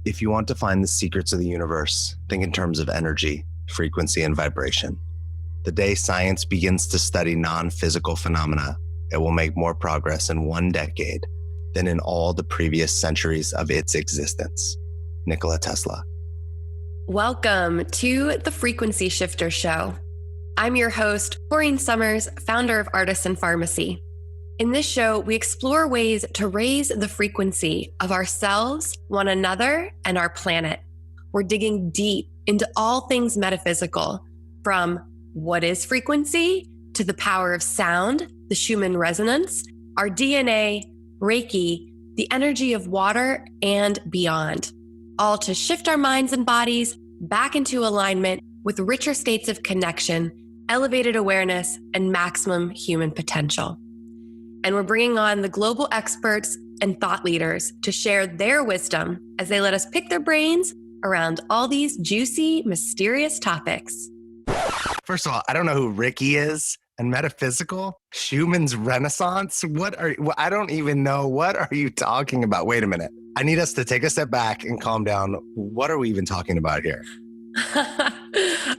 If you want to find the secrets of the universe, think in terms of energy, frequency, and vibration. The day science begins to study non-physical phenomena, it will make more progress in 1 decade than in all the previous centuries of its existence. Nikola Tesla. Welcome to the Frequency Shifter Show. I'm your host, Corene Summers, founder of Artisan Farmacy. In this show, we explore ways to raise the frequency of ourselves, one another, and our planet. We're digging deep into all things metaphysical, from what is frequency to the power of sound, the Schumann resonance, our DNA, Reiki, the energy of water, and beyond, all to shift our minds and bodies back into alignment with richer states of connection, elevated awareness, and maximum human potential. And we're bringing on the global experts and thought leaders to share their wisdom as they let us pick their brains around all these juicy, mysterious topics. First of all, I don't know who Ricky is, and metaphysical, Schumann's Renaissance. I don't even know. What are you talking about? Wait a minute. I need us to take a step back and calm down. What are we even talking about here?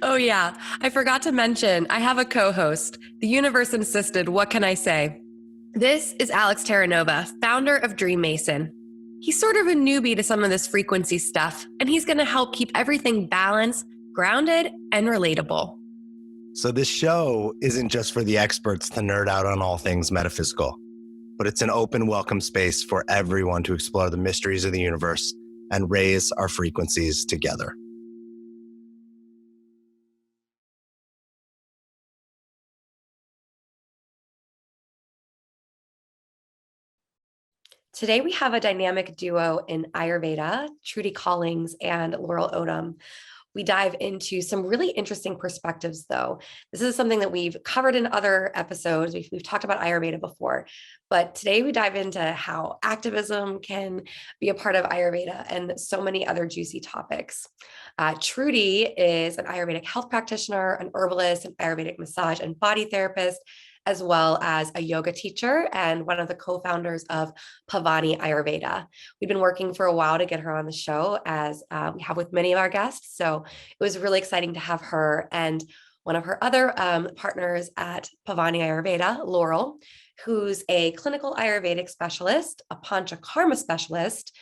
Oh yeah, I forgot to mention, I have a co-host. The universe insisted, what can I say? This is Alex Terranova, founder of DreamMason. He's sort of a newbie to some of this frequency stuff, and he's going to help keep everything balanced, grounded, and relatable. So this show isn't just for the experts to nerd out on all things metaphysical, but it's an open, welcome space for everyone to explore the mysteries of the universe and raise our frequencies together. Today we have a dynamic duo in Ayurveda, Trudy Collings and Laurel Odom. We dive into some really interesting perspectives, though. This is something that we've covered in other episodes. We've talked about Ayurveda before, but today we dive into how activism can be a part of Ayurveda and so many other juicy topics. Trudy is an Ayurvedic health practitioner, an herbalist, an Ayurvedic massage and body therapist, as well as a yoga teacher and one of the co-founders of PAAVANI Ayurveda. We've been working for a while to get her on the show, as we have with many of our guests. So it was really exciting to have her and one of her other partners at PAAVANI Ayurveda, Laurel, who's a clinical Ayurvedic specialist, a Panchakarma specialist,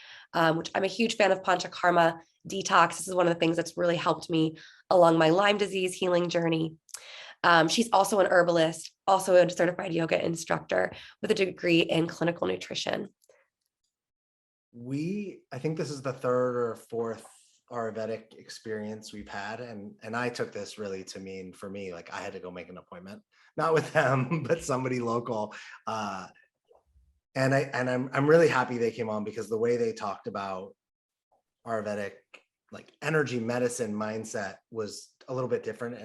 which I'm a huge fan of Panchakarma detox. This is one of the things that's really helped me along my Lyme disease healing journey. She's also an herbalist, also a certified yoga instructor with a degree in clinical nutrition. I think this is the third or fourth Ayurvedic experience we've had. And I took this really to mean, for me, like I had to go make an appointment, not with them, but somebody local. And I'm really happy they came on, because the way they talked about Ayurvedic, like energy medicine mindset, was a little bit different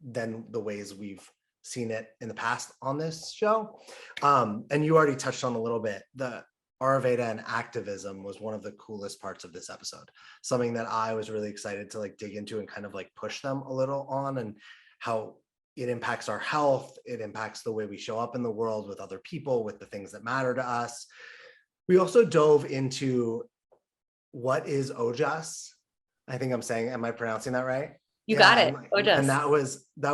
than the ways we've seen it in the past on this show. And you already touched on a little bit, the Ayurveda and activism was one of the coolest parts of this episode. Something that I was really excited to like dig into and kind of like push them a little on, and how it impacts our health. It impacts the way we show up in the world with other people, with the things that matter to us. We also dove into what is Ojas. I think am I pronouncing that right? You got it. Ojas. And that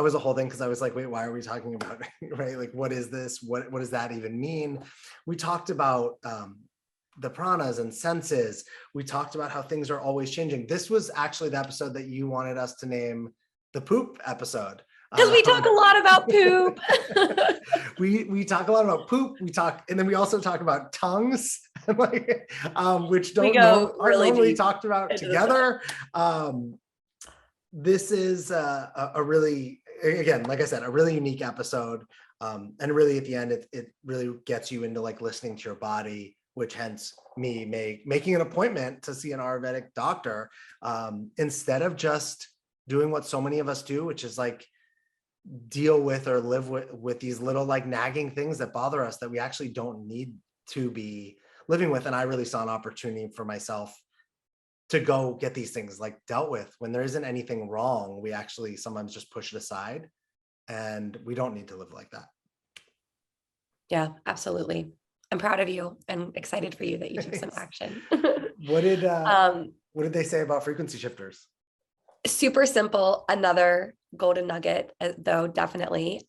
was a whole thing, because I was like, wait, why are we talking about it? Right? Like, what is this? What does that even mean? We talked about the pranas and senses. We talked about how things are always changing. This was actually the episode that you wanted us to name the poop episode. Because we talk a lot about poop. we talk a lot about poop. And then we also talk about tongues, which aren't normally talked about together. This is a really, again, like I said, a really unique episode. And really at the end, it really gets you into like listening to your body, which hence me making an appointment to see an Ayurvedic doctor, instead of just doing what so many of us do, which is like deal with or live with these little like nagging things that bother us that we actually don't need to be living with. And I really saw an opportunity for myself to go get these things like dealt with. When there isn't anything wrong, we actually sometimes just push it aside, and we don't need to live like that. Yeah, absolutely. I'm proud of you and excited for you that you took some action. What did What did they say about frequency shifters? Super simple. Another golden nugget, though, definitely.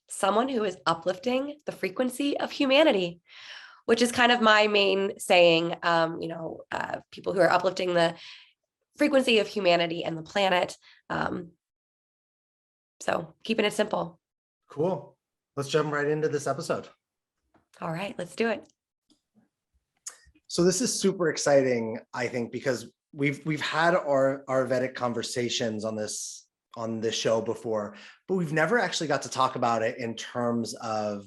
Someone who is uplifting the frequency of humanity, which is kind of my main saying. People who are uplifting the frequency of humanity and the planet. So keeping it simple. Cool. Let's jump right into this episode. All right, let's do it. So this is super exciting, I think, because we've had our Vedic conversations on this show before, but we've never actually got to talk about it in terms of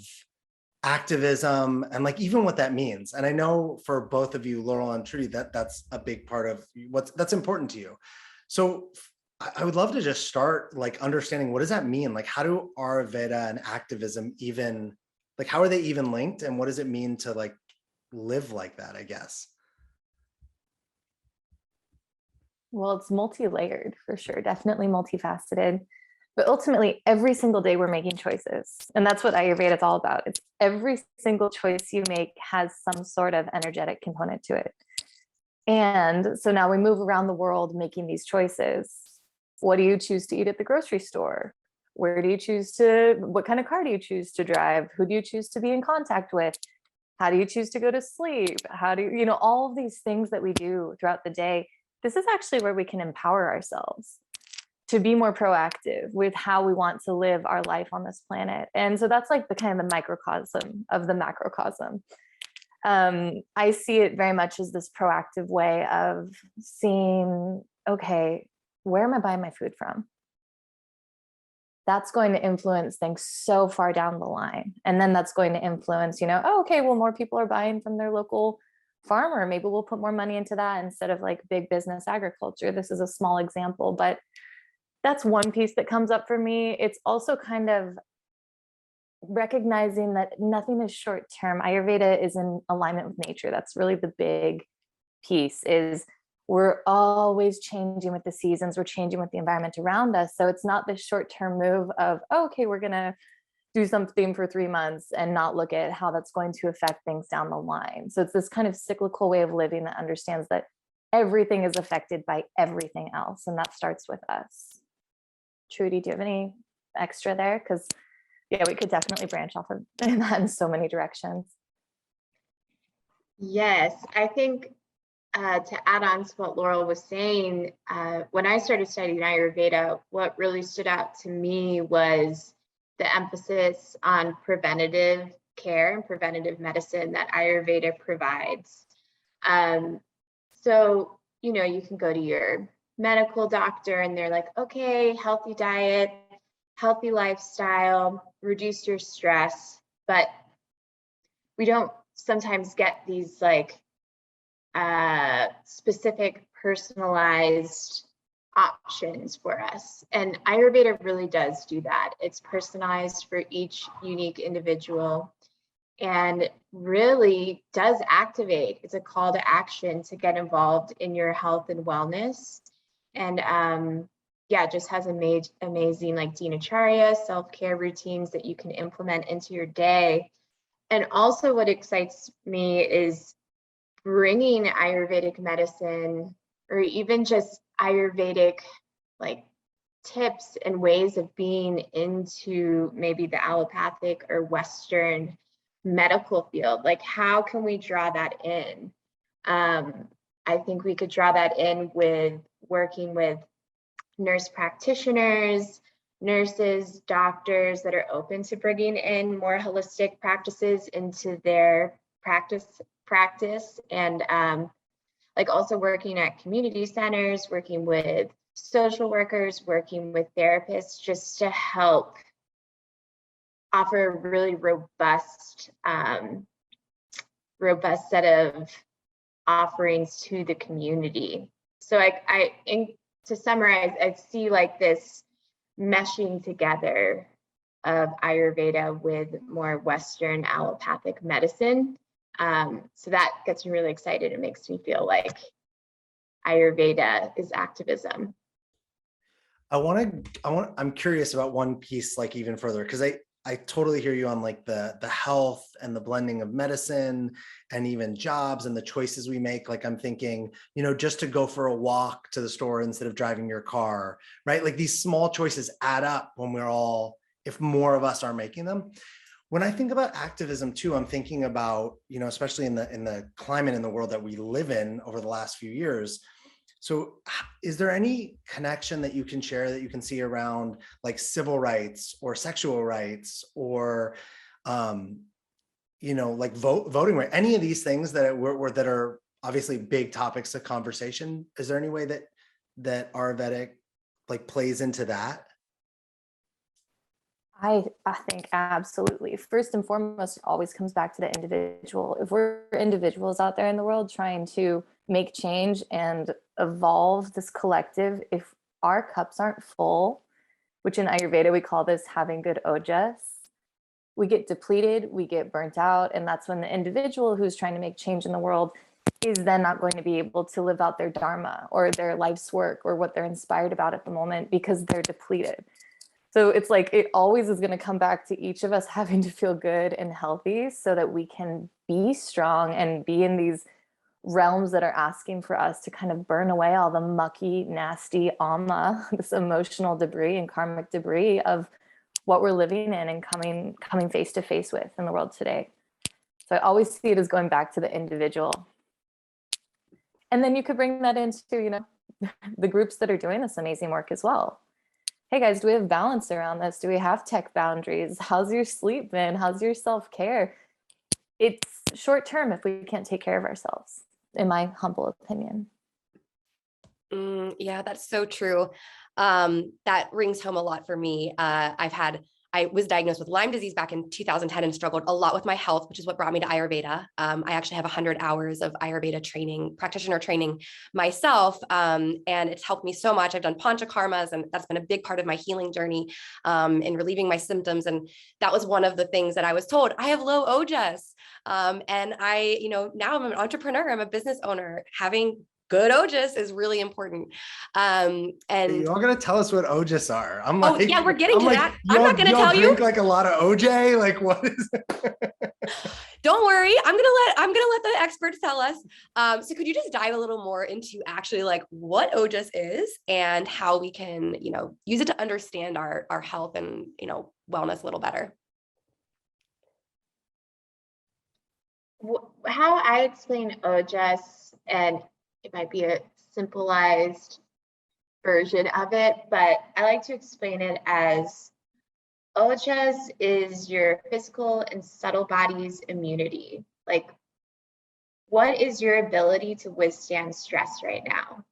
activism and like even what that means. And I know for both of you, Laurel and Trudy, that's a big part of that's important to you. So I would love to just start like understanding, what does that mean? Like, how do Ayurveda and activism even, like, how are they even linked? And what does it mean to like live like that, I guess? Well, it's multi-layered for sure, definitely multifaceted. But ultimately, every single day we're making choices. And that's what Ayurveda is all about. It's every single choice you make has some sort of energetic component to it. And so now we move around the world making these choices. What do you choose to eat at the grocery store? What kind of car do you choose to drive? Who do you choose to be in contact with? How do you choose to go to sleep? How do you, all of these things that we do throughout the day, this is actually where we can empower ourselves to be more proactive with how we want to live our life on this planet. And so that's like the kind of the microcosm of the macrocosm. I see it very much as this proactive way of seeing, okay, where am I buying my food from? That's going to influence things so far down the line. And then that's going to influence, okay, well, more people are buying from their local farmer. Maybe we'll put more money into that instead of like big business agriculture. This is a small example, but that's one piece that comes up for me. It's also kind of recognizing that nothing is short term. Ayurveda is in alignment with nature. That's really the big piece, is we're always changing with the seasons. We're changing with the environment around us. So it's not this short term move of, okay, we're going to do something for 3 months and not look at how that's going to affect things down the line. So it's this kind of cyclical way of living that understands that everything is affected by everything else. And that starts with us. Trudy, do you have any extra there? Because we could definitely branch off of that in so many directions. Yes, I think to add on to what Laurel was saying, when I started studying Ayurveda, what really stood out to me was the emphasis on preventative care and preventative medicine that Ayurveda provides. So, you can go to your medical doctor and they're like, okay, healthy diet, healthy lifestyle, reduce your stress. But we don't sometimes get these like specific personalized options for us. And Ayurveda really does do that. It's personalized for each unique individual and really does activate. It's a call to action to get involved in your health and wellness. And just has amazing like dinacharya, self-care routines that you can implement into your day. And also what excites me is bringing Ayurvedic medicine or even just Ayurvedic like tips and ways of being into maybe the allopathic or Western medical field. Like, how can we draw that in? I think we could draw that in with working with nurse practitioners, nurses, doctors that are open to bringing in more holistic practices into their practice, and like also working at community centers, working with social workers, working with therapists, just to help offer a really robust set of offerings to the community. So to summarize, I see like this meshing together of Ayurveda with more Western allopathic medicine. So that gets me really excited. It makes me feel like Ayurveda is activism. I'm curious about one piece, like even further, because I totally hear you on like the health and the blending of medicine and even jobs and the choices we make. Like I'm thinking, you know, just to go for a walk to the store instead of driving your car, right? Like these small choices add up when we're all, if more of us are making them. When I think about activism too, I'm thinking about, you know, especially in the climate in the world that we live in over the last few years. So is there any connection that you can share that you can see around like civil rights or sexual rights or, you know, like voting right, any of these things that that are obviously big topics of conversation? Is there any way that Ayurvedic like plays into that? I think absolutely. First and foremost, it always comes back to the individual. If we're individuals out there in the world trying to make change and evolve this collective, if our cups aren't full, which in Ayurveda we call this having good ojas, we get depleted, we get burnt out, and that's when the individual who's trying to make change in the world is then not going to be able to live out their dharma or their life's work or what they're inspired about at the moment because they're depleted. So it's like it always is going to come back to each of us having to feel good and healthy so that we can be strong and be in these realms that are asking for us to kind of burn away all the mucky, nasty ama, this emotional debris and karmic debris of what we're living in and coming face to face with in the world today. So I always see it as going back to the individual. And then you could bring that into, you know, the groups that are doing this amazing work as well. Hey guys, do we have balance around this? Do we have tech boundaries? How's your sleep been? How's your self-care? It's short term if we can't take care of ourselves, in my humble opinion. Yeah, that's so true. That rings home a lot for me. I was diagnosed with Lyme disease back in 2010 and struggled a lot with my health, which is what brought me to Ayurveda. I actually have 100 hours of Ayurveda training, practitioner training myself, and it's helped me so much. I've done panchakarmas, and that's been a big part of my healing journey in relieving my symptoms. And that was one of the things that I was told. I have low ojas, and I, you know, now I'm an entrepreneur. I'm a business owner. Having good ojas is really important. And You're all gonna tell us what ojas are. I'm oh like, yeah, we're getting to like, that. I'm not gonna tell you. Drink like a lot of OJ. Like, what is it? Don't worry. I'm gonna let the experts tell us. So could you just dive a little more into actually like what Ojas is and how we can, you know, use it to understand our health and, you know, wellness a little better? How I explain Ojas, and it might be a simplified version of it, but I like to explain it as Ojas is your physical and subtle body's immunity. Like, what is your ability to withstand stress right now?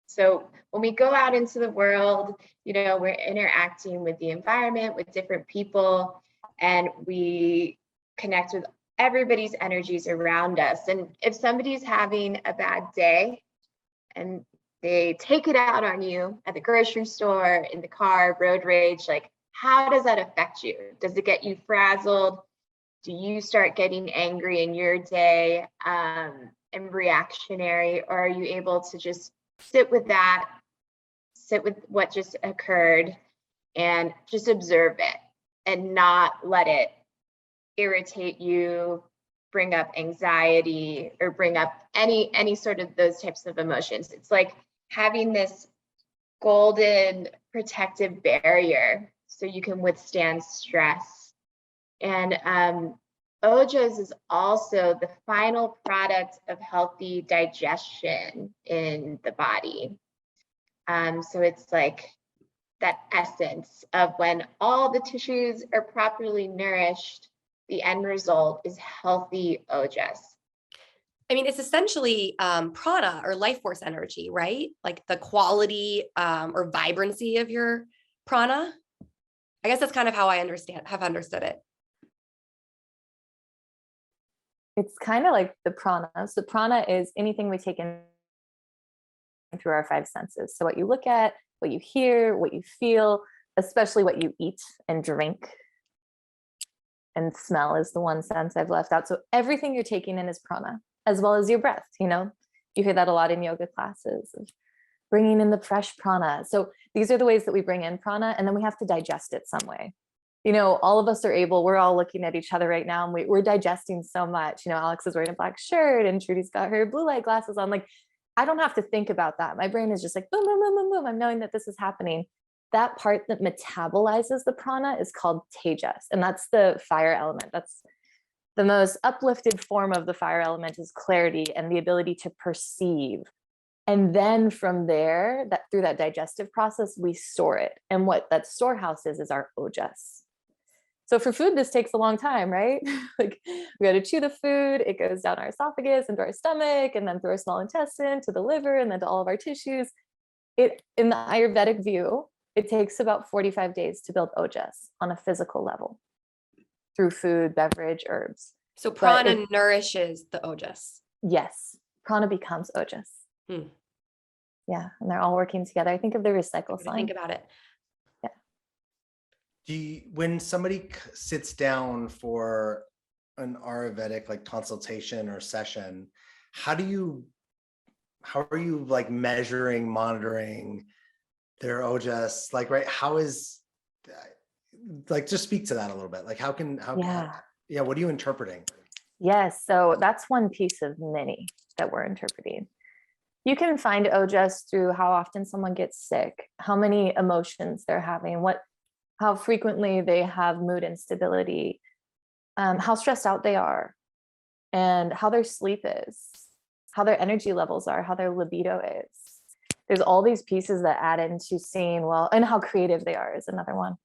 So when we go out into the world, you know, we're interacting with the environment, with different people, and we connect with everybody's energies around us. And if somebody's having a bad day and they take it out on you at the grocery store, in the car, road rage, like, how does that affect you? Does it get you frazzled? Do you start getting angry in your day and reactionary? Or are you able to just sit with that, sit with what just occurred and just observe it and not let it irritate you, bring up anxiety, or bring up any sort of those types of emotions? It's like having this golden protective barrier so you can withstand stress. And Ojas is also the final product of healthy digestion in the body. So it's like that essence of when all the tissues are properly nourished, the end result is healthy Ojas. I mean, it's essentially prana or life force energy, right? Like the quality or vibrancy of your prana. I guess that's kind of how I have understood it. It's kind of like the prana. So prana is anything we take in through our five senses. So what you look at, what you hear, what you feel, especially what you eat and drink. And smell is the one sense I've left out. So everything you're taking in is prana, as well as your breath. You know, you hear that a lot in yoga classes, of bringing in the fresh prana. So these are the ways that we bring in prana, and then we have to digest it some way. all of us are able, we're all looking at each other right now and we're digesting so much. Alex is wearing a black shirt and Trudy's got her blue light glasses on. Like, I don't have to think about that. My brain is just like, boom, boom, boom, boom, boom. I'm knowing that this is happening. That part that metabolizes the prana is called tejas. And that's the fire element. That's the most uplifted form of the fire element, is clarity and the ability to perceive. And then from there, that through that digestive process, we store it. And what that storehouse is our ojas. So for food, this takes a long time, right? Like, we got to chew the food, it goes down our esophagus, into our stomach, and then through our small intestine to the liver, and then to all of our tissues. In the Ayurvedic view, it takes about 45 days to build ojas on a physical level through food, beverage, herbs. So prana nourishes the ojas. Yes, prana becomes ojas. Yeah, and they're all working together. I think of the recycle sign. Think about it. When somebody sits down for an Ayurvedic like consultation or session, how are you like measuring, monitoring their ojas? Like, right, how is, like, just speak to that a little bit. Like, what are you interpreting? Yes, so that's one piece of many that we're interpreting. You can find ojas through how often someone gets sick, how many emotions they're having, how frequently they have mood instability, how stressed out they are, and how their sleep is, how their energy levels are, how their libido is. There's all these pieces that add into seeing, and how creative they are is another one.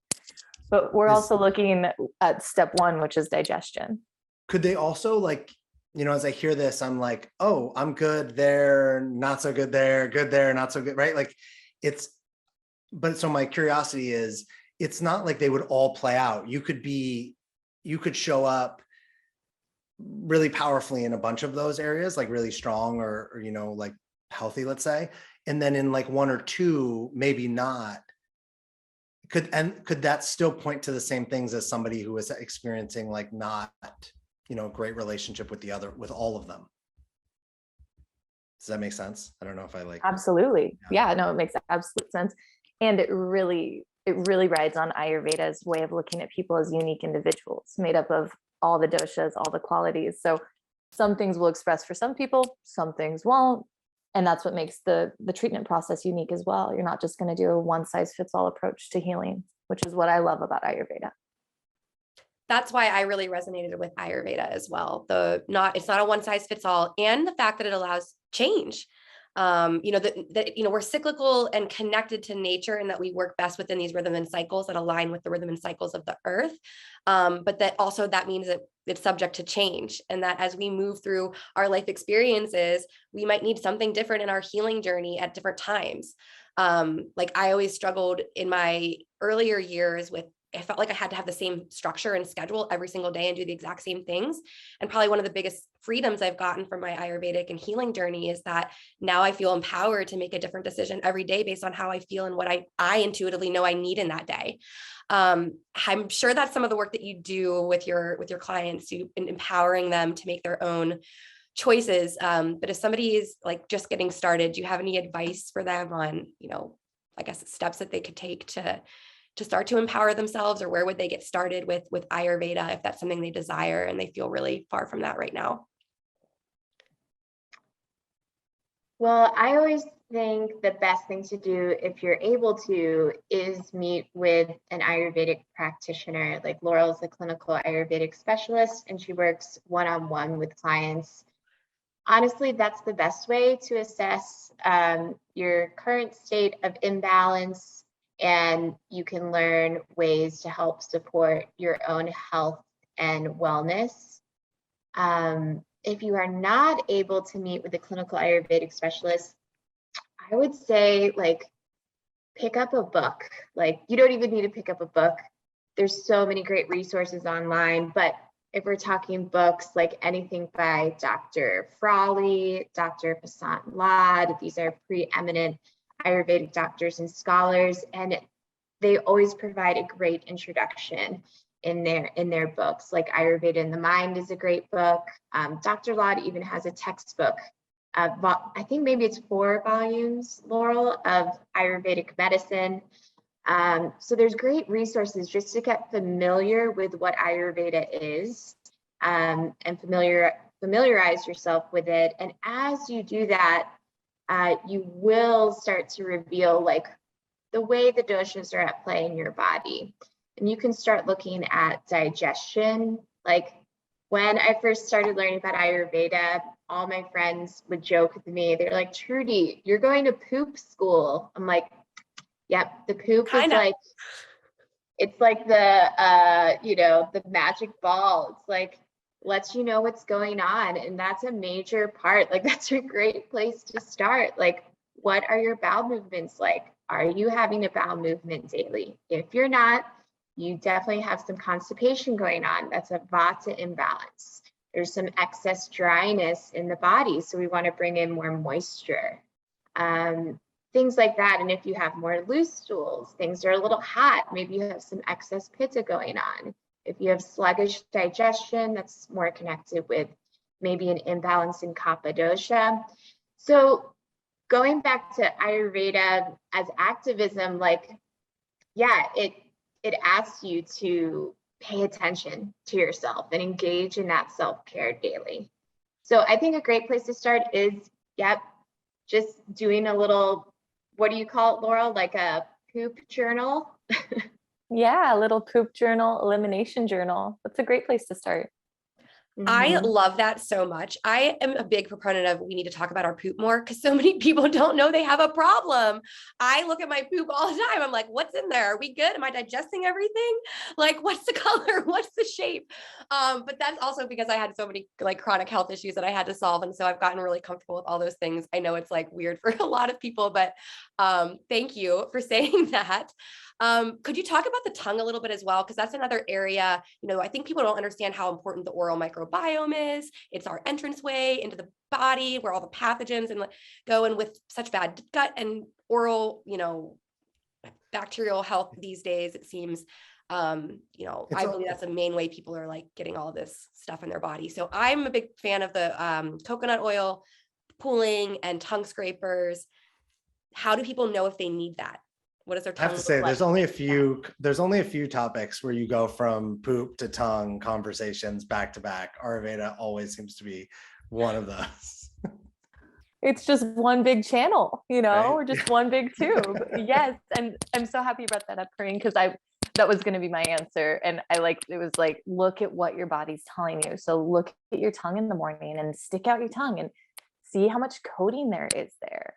But we're also looking at step one, which is digestion. Could they also, like, as I hear this, I'm like, oh, I'm good there, not so good there, not so good, right? Like, so my curiosity is, it's not like they would all play out. You could show up really powerfully in a bunch of those areas, like really strong or like healthy, let's say. And then in like one or two, maybe not. Could that still point to the same things as somebody who is experiencing like not, great relationship with all of them? Does that make sense? I don't know if I like. Absolutely. Yeah, no, it makes absolute sense. And it really rides on Ayurveda's way of looking at people as unique individuals made up of all the doshas, all the qualities. So some things will express for some people, some things won't. And that's what makes the treatment process unique as well. You're not just going to do a one size fits all approach to healing, which is what I love about Ayurveda. That's why I really resonated with Ayurveda as well. It's not a one size fits all, and the fact that it allows change. We're cyclical and connected to nature, and that we work best within these rhythm and cycles that align with the rhythm and cycles of the earth. But that means that it's subject to change, and that as we move through our life experiences, we might need something different in our healing journey at different times. Like, I always struggled in my earlier years I felt like I had to have the same structure and schedule every single day and do the exact same things. And probably one of the biggest freedoms I've gotten from my Ayurvedic and healing journey is that now I feel empowered to make a different decision every day based on how I feel and what I intuitively know I need in that day. I'm sure that's some of the work that you do with your clients, empowering them to make their own choices. But if somebody is like just getting started, do you have any advice for them on, I guess steps that they could take to start to empower themselves, or where would they get started with Ayurveda if that's something they desire and they feel really far from that right now? Well, I always think the best thing to do, if you're able to, is meet with an Ayurvedic practitioner. Like, Laurel is a clinical Ayurvedic specialist, and she works one-on-one with clients. Honestly, that's the best way to assess your current state of imbalance, and you can learn ways to help support your own health and wellness. If you are not able to meet with a clinical Ayurvedic specialist, I would say, like, pick up a book. Like, you don't even need to pick up a book. There's so many great resources online, but if we're talking books, like anything by Dr. Frawley, Dr. Vasant Lad, these are preeminent Ayurvedic doctors and scholars, and they always provide a great introduction in their books. Like, Ayurveda in the Mind is a great book. Dr. Lad even has a textbook. I think maybe it's 4 volumes, Laurel, of Ayurvedic medicine. So there's great resources just to get familiar with what Ayurveda is, and familiarize yourself with it. And as you do that, you will start to reveal like the way the doshas are at play in your body. And you can start looking at digestion. Like when I first started learning about Ayurveda, all my friends would joke with me. They're like, Trudy, you're going to poop school. I'm like, yep, the poop is like, it's like the, the magic ball. It's like, lets you know what's going on. And that's a major part. Like, that's a great place to start. Like, what are your bowel movements like? Are you having a bowel movement daily? If you're not, you definitely have some constipation going on. That's a vata imbalance. There's some excess dryness in the body. So we want to bring in more moisture. Things like that. And if you have more loose stools, things are a little hot, maybe you have some excess pitta going on. If you have sluggish digestion, that's more connected with maybe an imbalance in kapha dosha. So going back to Ayurveda as activism, like, yeah, it asks you to pay attention to yourself and engage in that self-care daily. So I think a great place to start is, just doing a little, what do you call it, Laurel? Like a poop journal? Yeah, a little poop journal, elimination journal. That's a great place to start. I love that so much. I am a big proponent of we need to talk about our poop more because so many people don't know they have a problem. I look at my poop all the time. I'm like, what's in there? Are we good? Am I digesting everything? Like, what's the color? What's the shape? But that's also because I had so many like chronic health issues that I had to solve. And so I've gotten really comfortable with all those things. I know it's like weird for a lot of people, but thank you for saying that. Could you talk about the tongue a little bit as well? Because that's another area, I think people don't understand how important the oral microbiome is. It's our entranceway into the body where all the pathogens go. And with such bad gut and oral, bacterial health these days, it seems, I believe that's the main way people are like getting all this stuff in their body. So I'm a big fan of the coconut oil pooling and tongue scrapers. How do people know if they need that? What does their tongue I have to say, look there's like? only a few topics where you go from poop to tongue conversations back to back. Ayurveda always seems to be one of those. It's just one big channel, Right? or just one big tube. Yes. And I'm so happy you brought that up, Corene, because that was going to be my answer. And it was like, look at what your body's telling you. So look at your tongue in the morning and stick out your tongue and see how much coating there is there.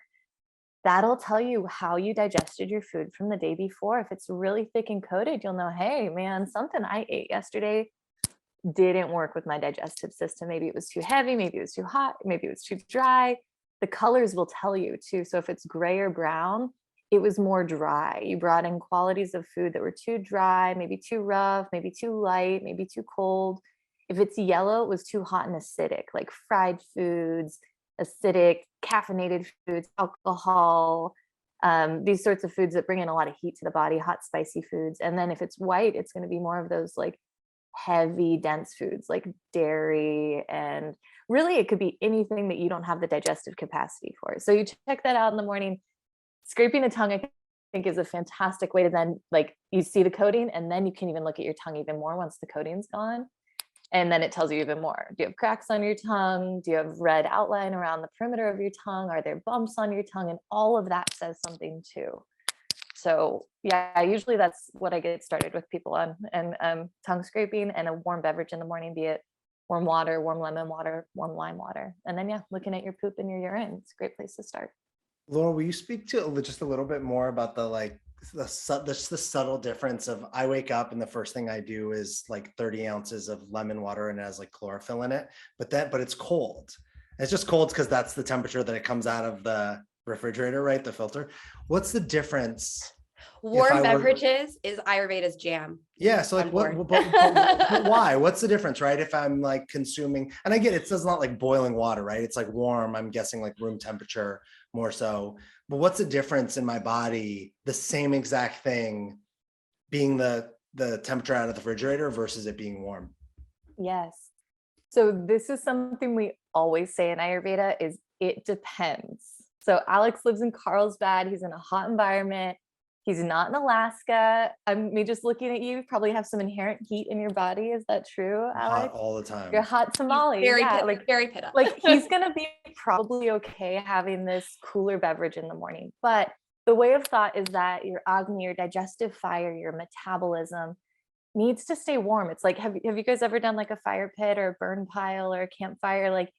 That'll tell you how you digested your food from the day before. If it's really thick and coated, you'll know, hey, man, something I ate yesterday didn't work with my digestive system. Maybe it was too heavy, maybe it was too hot, maybe it was too dry. The colors will tell you too. So if it's gray or brown, it was more dry. You brought in qualities of food that were too dry, maybe too rough, maybe too light, maybe too cold. If it's yellow, it was too hot and acidic, like fried foods, acidic, caffeinated foods, alcohol, these sorts of foods that bring in a lot of heat to the body, hot, spicy foods. And then if it's white, it's going to be more of those like heavy, dense foods like dairy. And really, it could be anything that you don't have the digestive capacity for. So you check that out in the morning. Scraping the tongue, I think, is a fantastic way to then, like, you see the coating, and then you can even look at your tongue even more once the coating's gone. And then it tells you even more. Do you have cracks on your tongue? Do you have red outline around the perimeter of your tongue? Are there bumps on your tongue? And all of that says something too. So yeah, usually that's what I get started with people on, and tongue scraping and a warm beverage in the morning, be it warm water, warm lemon water, warm lime water. And then, yeah, looking at your poop and your urine, it's a great place to start. Laura, will you speak to just a little bit more about the subtle difference of, I wake up and the first thing I do is like 30 ounces of lemon water and it has like chlorophyll in it, but it's cold. It's just cold because that's the temperature that it comes out of the refrigerator, right? The filter. What's the difference? Warm beverages is Ayurveda's jam. Yeah. So like but why? What's the difference, right? If I'm like consuming, and I get it's not like boiling water, right? It's like warm, I'm guessing like room temperature more so. But what's the difference in my body? The same exact thing being the temperature out of the refrigerator versus it being warm. Yes. So this is something we always say in Ayurveda is it depends. So Alex lives in Carlsbad. He's in a hot environment. He's not in Alaska. I mean, just looking at you probably have some inherent heat in your body. Is that true, Alex? Hot all the time. You're a hot tamale. Very Yeah, pitta, very pitta. like he's gonna be probably okay having this cooler beverage in the morning. But the way of thought is that your Agni, your digestive fire, your metabolism needs to stay warm. It's like, have you guys ever done like a fire pit or a burn pile or a campfire? Like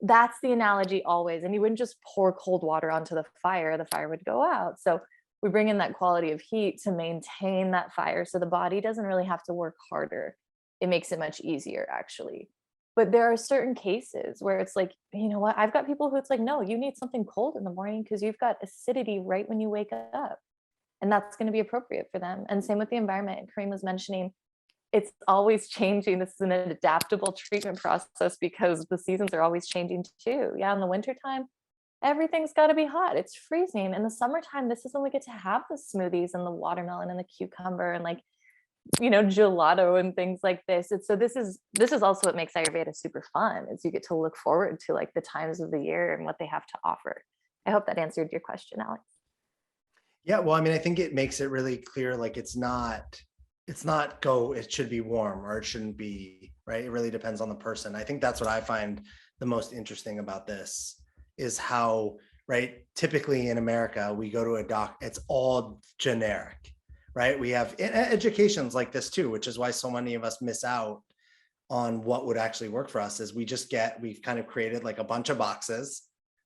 that's the analogy always. And you wouldn't just pour cold water onto the fire would go out. So we bring in that quality of heat to maintain that fire. So the body doesn't really have to work harder. It makes it much easier actually. But there are certain cases where it's like, you know what, I've got people who it's like, no, you need something cold in the morning because you've got acidity right when you wake up. And that's going to be appropriate for them. And same with the environment. Corene was mentioning, it's always changing. This is an adaptable treatment process because the seasons are always changing too. Yeah, in the wintertime, everything's got to be hot. It's freezing. In the summertime, this is when we get to have the smoothies and the watermelon and the cucumber and like, you know, gelato and things like this. And so this is also what makes Ayurveda super fun, is you get to look forward to like the times of the year and what they have to offer. I hope that answered your question, Alex. Yeah, well, I mean, I think it makes it really clear, like it's not it should be warm or it shouldn't be, right? It really depends on the person. I think that's what I find the most interesting about this is how, right, typically in America, we go to a doc, it's all generic, right? We have educations like this too, which is why so many of us miss out on what would actually work for us, is we've kind of created like a bunch of boxes.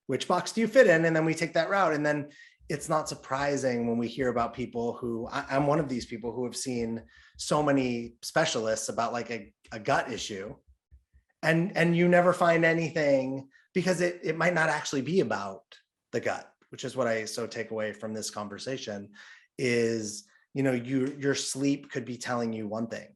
Which box do you fit in? And then we take that route. And then it's not surprising when we hear about people who, I'm one of these people who have seen so many specialists about like a gut issue, and you never find anything because it might not actually be about the gut, which is what I so take away from this conversation is, you know, your sleep could be telling you one thing,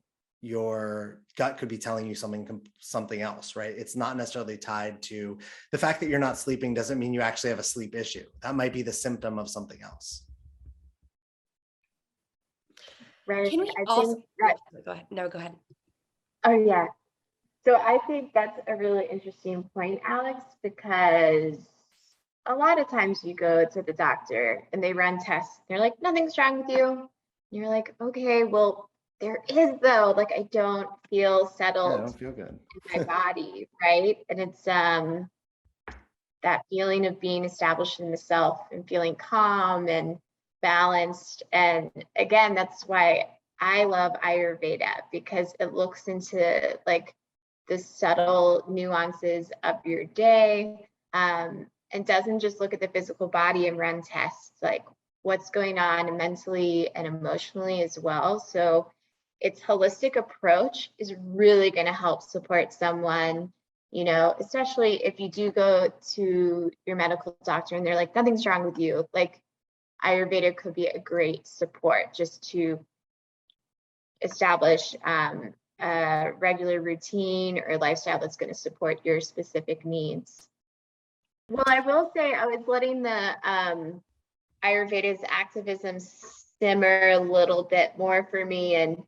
your gut could be telling you something else, right? It's not necessarily tied to the fact that you're not sleeping doesn't mean you actually have a sleep issue. That might be the symptom of something else. Right. Can we also go ahead? No, go ahead. Oh yeah. So I think that's a really interesting point, Alex, because a lot of times you go to the doctor and they run tests. They're like, nothing's wrong with you. And you're like, okay, well, there is though. Like I don't feel settled. Yeah, I don't feel good in my body, right? And it's that feeling of being established in the self and feeling calm and balanced. And again, that's why I love Ayurveda, because it looks into like the subtle nuances of your day, and doesn't just look at the physical body and run tests, like what's going on mentally and emotionally as well. So its holistic approach is really going to help support someone, you know, especially if you do go to your medical doctor and they're like, nothing's wrong with you. Like Ayurveda could be a great support just to establish a regular routine or lifestyle that's going to support your specific needs. Well, I will say I was letting the Ayurveda's activism simmer a little bit more for me. And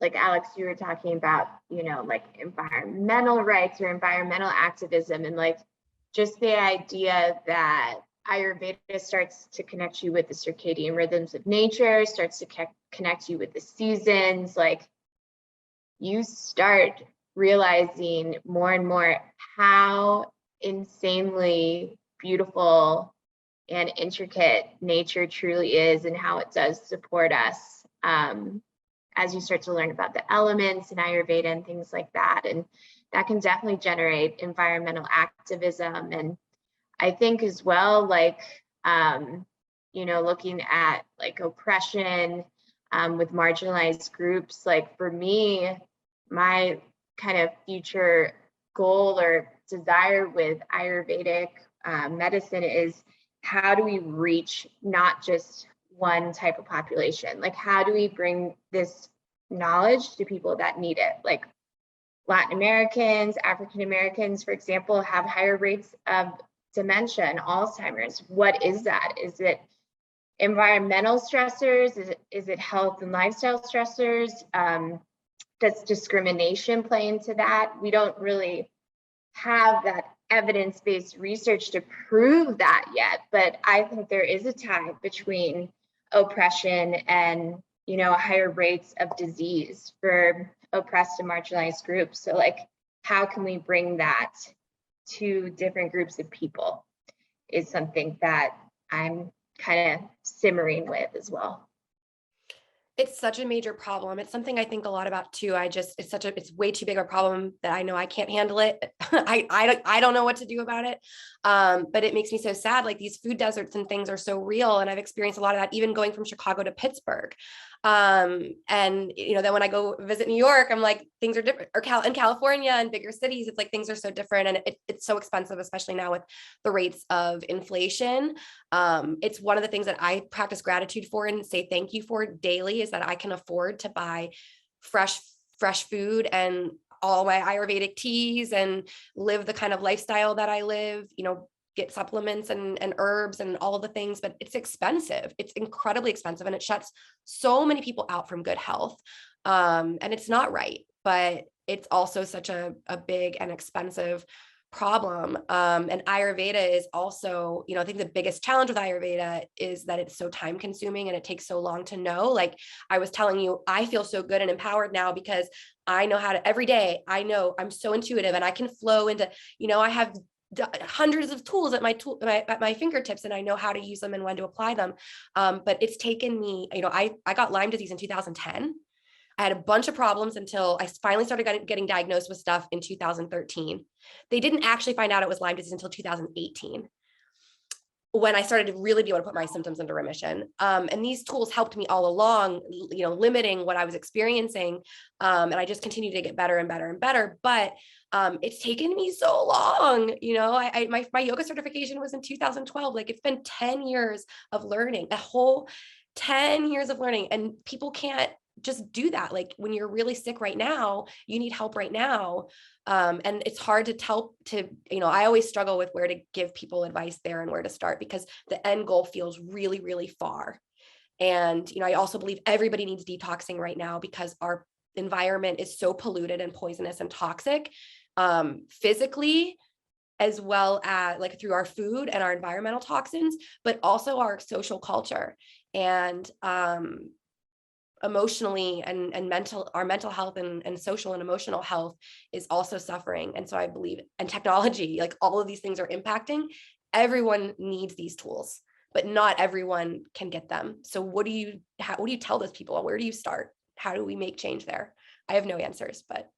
like Alex, you were talking about, you know, like environmental rights or environmental activism, and like just the idea that Ayurveda starts to connect you with the circadian rhythms of nature, starts to connect you with the seasons. Like you start realizing more and more how insanely beautiful and intricate nature truly is, and how it does support us as you start to learn about the elements in Ayurveda and things like that. And that can definitely generate environmental activism. And I think as well, like, you know, looking at like oppression with marginalized groups, like for me, my kind of future goal or desire with Ayurvedic medicine is, how do we reach not just one type of population? Like, how do we bring this knowledge to people that need it? Like Latin Americans, African Americans, for example, have higher rates of dementia and Alzheimer's. What is that? Is it environmental stressors? Is it health and lifestyle stressors? Does discrimination play into that? We don't really have that evidence-based research to prove that yet, but I think there is a tie between oppression and, you know, higher rates of disease for oppressed and marginalized groups. So like, how can we bring that to different groups of people is something that I'm kind of simmering with as well. It's such a major problem. It's something I think a lot about too. It's way too big of a problem that I know I can't handle it. I don't know what to do about it. But it makes me so sad. Like these food deserts and things are so real. And I've experienced a lot of that, even going from Chicago to Pittsburgh. And you know, then when I go visit New York, I'm like, things are different, or in California and bigger cities, it's like things are so different, and it's so expensive, especially now with the rates of inflation. It's one of the things that I practice gratitude for and say thank you for daily, is that I can afford to buy fresh food and all my Ayurvedic teas and live the kind of lifestyle that I live, you know, get supplements and herbs and all of the things, but it's expensive. It's incredibly expensive, and it shuts so many people out from good health. And it's not right, but it's also such a big and expensive problem. And Ayurveda is also, you know, I think the biggest challenge with Ayurveda is that it's so time consuming and it takes so long to know. Like I was telling you, I feel so good and empowered now because I know how to, every day, I know I'm so intuitive and I can flow into, you know, I have hundreds of tools at my fingertips, and I know how to use them and when to apply them. But it's taken me, you know, I got Lyme disease in 2010. I had a bunch of problems until I finally started getting diagnosed with stuff in 2013. They didn't actually find out it was Lyme disease until 2018, when I started to really be able to put my symptoms into remission. And these tools helped me all along, you know, limiting what I was experiencing. And I just continued to get better and better and better. But it's taken me so long. You know, my yoga certification was in 2012. Like it's been 10 years of learning, a whole 10 years of learning. And people can't just do that. Like when you're really sick right now, you need help right now. And it's hard to you know, I always struggle with where to give people advice there and where to start, because the end goal feels really, really far. And, you know, I also believe everybody needs detoxing right now because our environment is so polluted and poisonous and toxic, physically, as well as like through our food and our environmental toxins, but also our social culture and, emotionally and our mental health and social and emotional health is also suffering. And so I believe, and technology, like all of these things are impacting. Everyone needs these tools, but not everyone can get them. So what do you tell those people? Where do you start? How do we make change there? I have no answers, but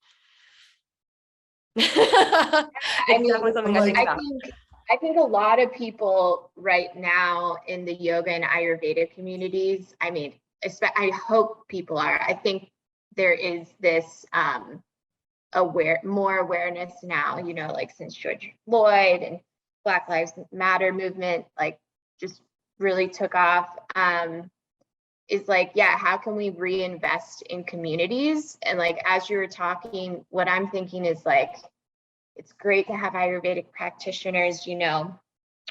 I mean, definitely something I think about. I think a lot of people right now in the yoga and Ayurveda communities, I mean, I hope people are. I think there is this more awareness now, you know, like since George Floyd and Black Lives Matter movement, like just really took off, is like, yeah, how can we reinvest in communities? And like, as you were talking, what I'm thinking is like, it's great to have Ayurvedic practitioners, you know,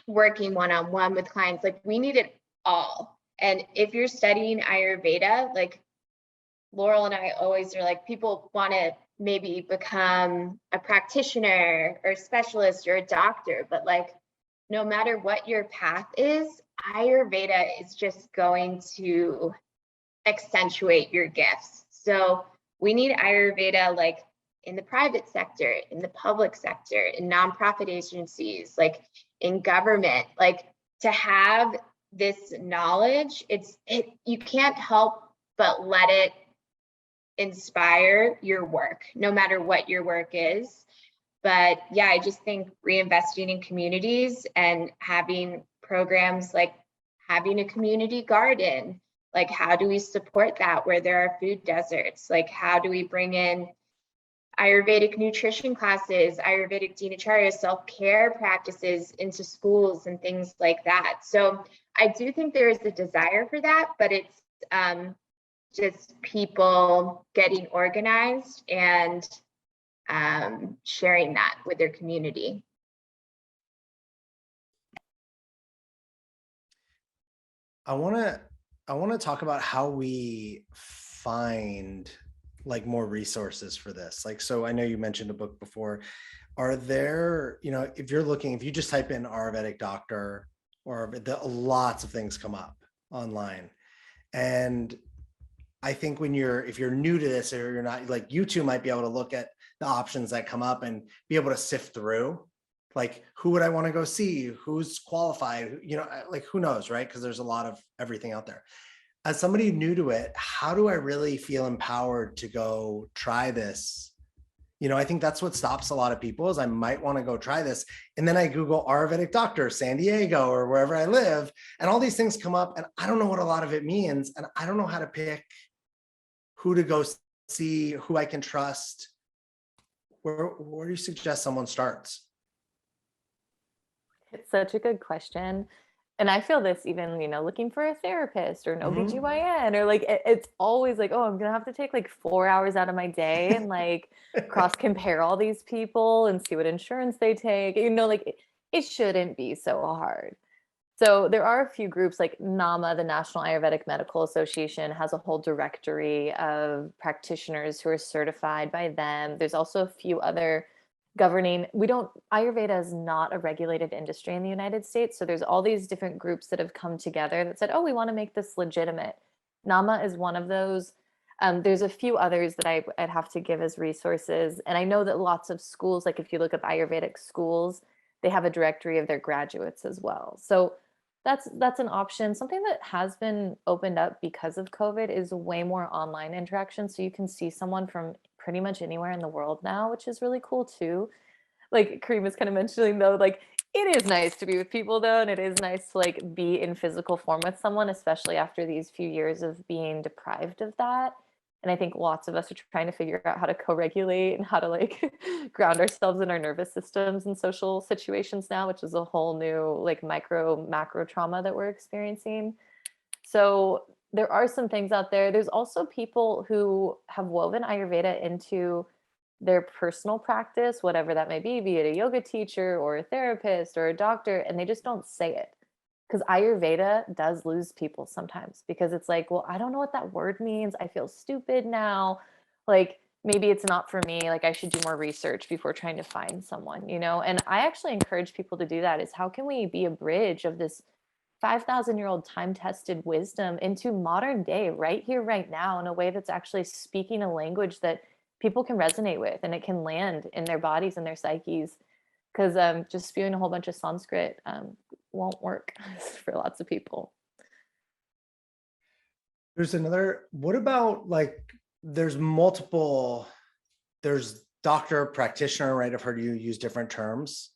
working one-on-one with clients. Like we need it all. And if you're studying Ayurveda, like Laurel and I always are like, people want to maybe become a practitioner or a specialist or a doctor, but like, no matter what your path is, Ayurveda is just going to accentuate your gifts. So we need Ayurveda like in the private sector, in the public sector, in nonprofit agencies, like in government, like to have this knowledge, you can't help but let it inspire your work, no matter what your work is. But yeah, I just think reinvesting in communities and having programs like having a community garden, like how do we support that where there are food deserts? Like how do we bring in Ayurvedic nutrition classes, Ayurvedic dinacharya, self-care practices into schools and things like that. So I do think there is a desire for that, but it's just people getting organized and sharing that with their community. I want to talk about how we find like more resources for this. Like, so I know you mentioned a book before. Are there, you know, if you just type in Ayurvedic doctor, or lots of things come up online. And I think if you're new to this, or you're not, like, you two might be able to look at the options that come up and be able to sift through, like, who would I want to go see? Who's qualified? Like, who knows, right? Because there's a lot of everything out there. As somebody new to it, how do I really feel empowered to go try this? I think that's what stops a lot of people, is I might want to go try this. And then I Google Ayurvedic doctor, San Diego, or wherever I live, and all these things come up, and I don't know what a lot of it means. And I don't know how to pick who to go see, who I can trust. Where do you suggest someone starts? It's such a good question. And I feel this even, looking for a therapist or an OBGYN, or like, it's always like, oh, I'm going to have to take like 4 hours out of my day and like cross compare all these people and see what insurance they take. Like it shouldn't be so hard. So there are a few groups like NAMA, the National Ayurvedic Medical Association, has a whole directory of practitioners who are certified by them. There's also a few other governing. Ayurveda is not a regulated industry in the United States. So there's all these different groups that have come together that said, oh, we want to make this legitimate. NAMA is one of those. There's a few others that I'd have to give as resources. And I know that lots of schools, like if you look up Ayurvedic schools, they have a directory of their graduates as well. So that's an option. Something that has been opened up because of COVID is way more online interaction. So you can see someone from pretty much anywhere in the world now, which is really cool too. Like Corene was kind of mentioning though, like it is nice to be with people though, and it is nice to like be in physical form with someone, especially after these few years of being deprived of that. And I think lots of us are trying to figure out how to co-regulate and how to like ground ourselves in our nervous systems in social situations now, which is a whole new like macro trauma that we're experiencing. So there are some things out there. There's also people who have woven Ayurveda into their personal practice, whatever that may be it a yoga teacher or a therapist or a doctor, and they just don't say it. Because Ayurveda does lose people sometimes, because it's like, well, I don't know what that word means. I feel stupid now. Like maybe it's not for me. Like I should do more research before trying to find someone, And I actually encourage people to do that. Is how can we be a bridge of this 5,000-year-old time-tested wisdom into modern day, right here, right now, in a way that's actually speaking a language that people can resonate with and it can land in their bodies and their psyches. Because just spewing a whole bunch of Sanskrit won't work for lots of people. What about like, there's doctor, practitioner, right? I've heard you use different terms.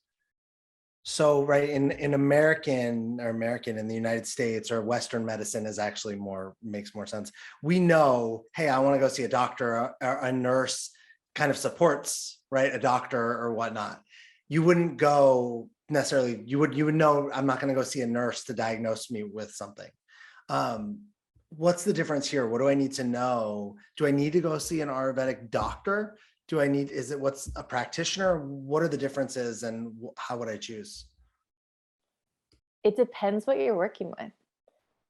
So, right, in American in the United States, or Western medicine is actually makes more sense. We know, hey, I want to go see a doctor, or a nurse kind of supports, right, a doctor or whatnot. You wouldn't go necessarily, you would know, I'm not going to go see a nurse to diagnose me with something. What's the difference here? What do I need to know? Do I need to go see an Ayurvedic doctor? What's a practitioner? What are the differences, and how would I choose? It depends what you're working with.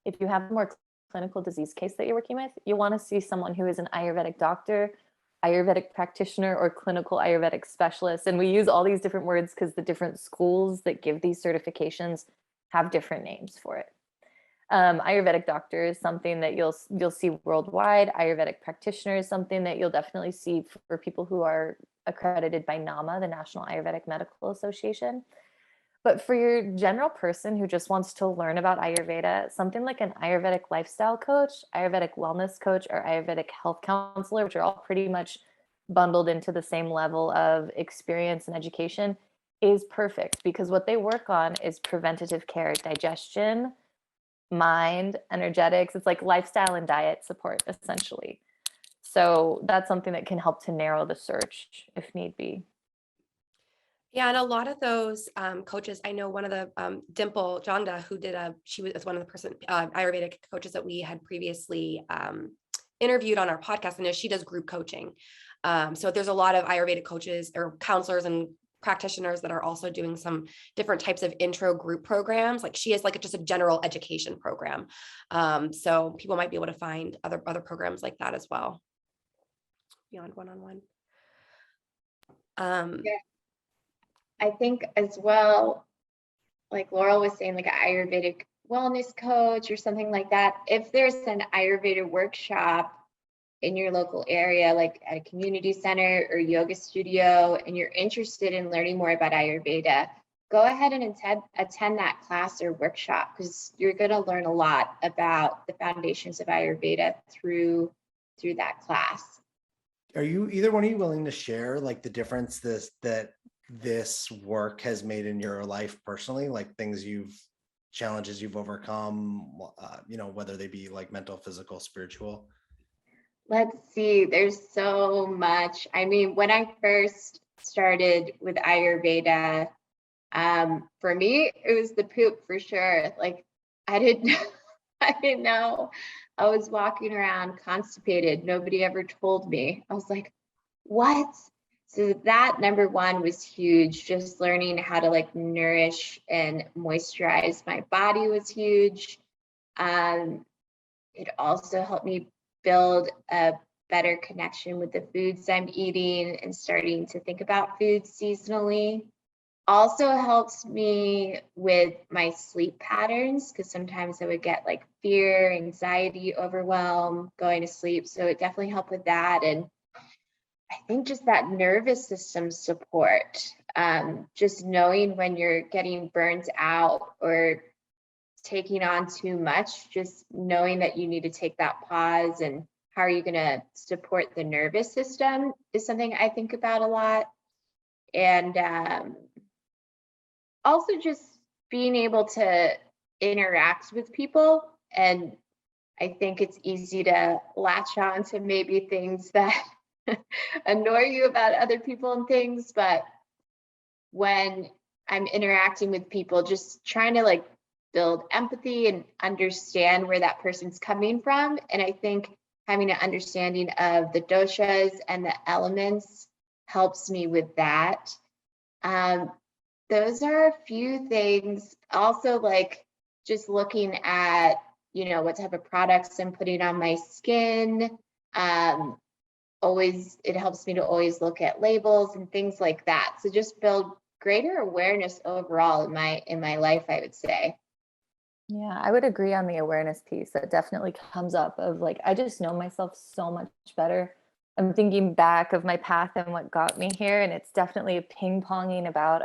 If you have a more clinical disease case that you're working with, you want to see someone who is an Ayurvedic doctor, Ayurvedic practitioner, or clinical Ayurvedic specialist. And we use all these different words because the different schools that give these certifications have different names for it. Ayurvedic doctor is something that you'll see worldwide. Ayurvedic practitioner is something that you'll definitely see for people who are accredited by NAMA, the National Ayurvedic Medical Association. But for your general person who just wants to learn about Ayurveda, something like an Ayurvedic lifestyle coach, Ayurvedic wellness coach, or Ayurvedic health counselor, which are all pretty much bundled into the same level of experience and education, is perfect, because what they work on is preventative care, digestion, mind, energetics. It's like lifestyle and diet support, essentially. So that's something that can help to narrow the search if need be. Yeah, and a lot of those coaches, I know one of the Dimple Janda, who she was one of the Ayurvedic coaches that we had previously interviewed on our podcast, and she does group coaching. So there's a lot of Ayurvedic coaches or counselors and practitioners that are also doing some different types of intro group programs. Like she is like just a general education program. So people might be able to find other programs like that as well, beyond one-on-one. Yeah. I think as well, like Laurel was saying, like an Ayurvedic wellness coach or something like that, if there's an Ayurveda workshop in your local area, like at a community center or yoga studio, and you're interested in learning more about Ayurveda, go ahead and attend that class or workshop, because you're going to learn a lot about the foundations of Ayurveda through that class. Are you, either one of you, willing to share like the difference that this work has made in your life personally, like challenges you've overcome, whether they be like mental, physical, spiritual? Let's see, there's so much. I mean, when I first started with Ayurveda, for me, it was the poop for sure. Like I didn't know. I was walking around constipated. Nobody ever told me. I was like, what? So that number one was huge. Just learning how to like nourish and moisturize my body was huge. It also helped me build a better connection with the foods I'm eating and starting to think about foods seasonally. Also helps me with my sleep patterns, because sometimes I would get like fear, anxiety, overwhelm going to sleep. So it definitely helped with that. And I think just that nervous system support, just knowing when you're getting burnt out or taking on too much, just knowing that you need to take that pause and how are you going to support the nervous system is something I think about a lot. And also just being able to interact with people. And I think it's easy to latch on to maybe things that annoy you about other people and things, but when I'm interacting with people, just trying to like build empathy and understand where that person's coming from. And I think having an understanding of the doshas and the elements helps me with that. Those are a few things. Also, like just looking at, what type of products I'm putting on my skin. It helps me to always look at labels and things like that. So just build greater awareness overall in my life, I would say. Yeah, I would agree on the awareness piece. That definitely comes up of like, I just know myself so much better. I'm thinking back of my path and what got me here. And it's definitely a ping-ponging about